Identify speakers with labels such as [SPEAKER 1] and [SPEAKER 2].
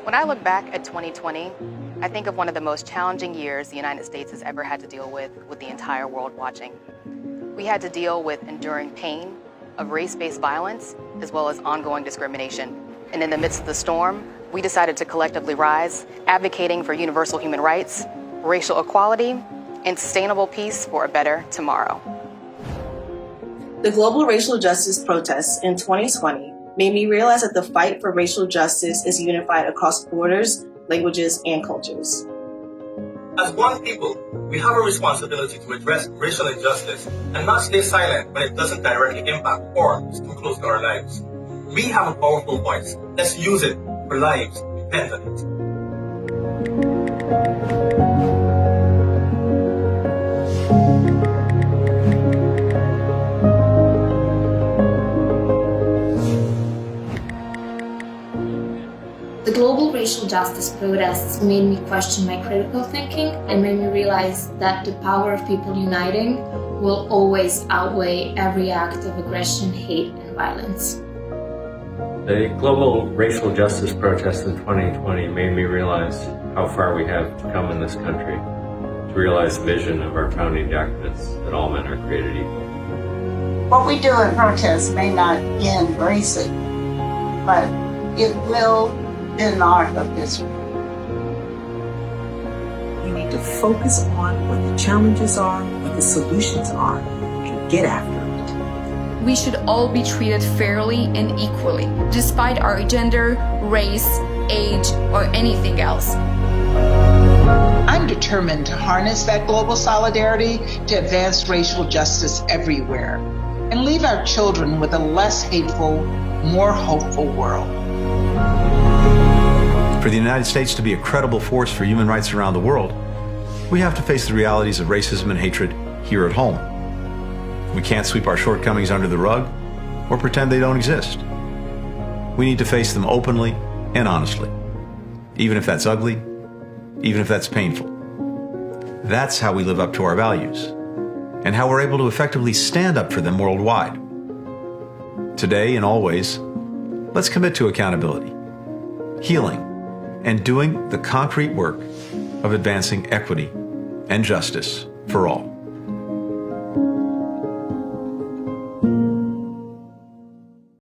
[SPEAKER 1] When I look back at 2020, I think of one of the most challenging years the United States has ever had to deal with the entire world watching. We had to deal with enduring pain of race-based violence, as well as ongoing discrimination. And in the midst of the storm, we decided to collectively rise, advocating for universal human rights, racial equality, and sustainable peace for a better tomorrow.
[SPEAKER 2] The global racial justice protests in 2020 made me realize that the fight for racial justice is unified across borders, languages, and cultures.
[SPEAKER 3] As one people, we have a responsibility to address racial injustice and not stay silent when it doesn't directly impact or is too close to our lives. We have a powerful voice. Let's use it for lives depend on it.
[SPEAKER 4] The global racial justice protests made me question my critical thinking and made me realize that the power of people uniting will always outweigh every act of aggression, hate, and violence.
[SPEAKER 5] The global racial justice protests in 2020 made me realize how far we have come in this country, to realize the vision of our founding documents that all men are created equal.
[SPEAKER 6] What we do in protest may not end racism, but it will in the arc of history.
[SPEAKER 7] You need to focus on what the challenges are, what the solutions are, and get after it.
[SPEAKER 8] We should all be treated fairly and equally, despite our gender, race, age, or anything else.
[SPEAKER 9] I'm determined to harness that global solidarity to advance racial justice everywhere and leave our children with a less hateful, more hopeful world.
[SPEAKER 10] For the United States to be a credible force for human rights around the world, we have to face the realities of racism and hatred here at home. We can't sweep our shortcomings under the rug or pretend they don't exist. We need to face them openly and honestly, even if that's ugly, even if that's painful. That's how we live up to our values and how we're able to effectively stand up for them worldwide. Today and always, let's commit to accountability, healing, and doing the concrete work of advancing equity and justice for all.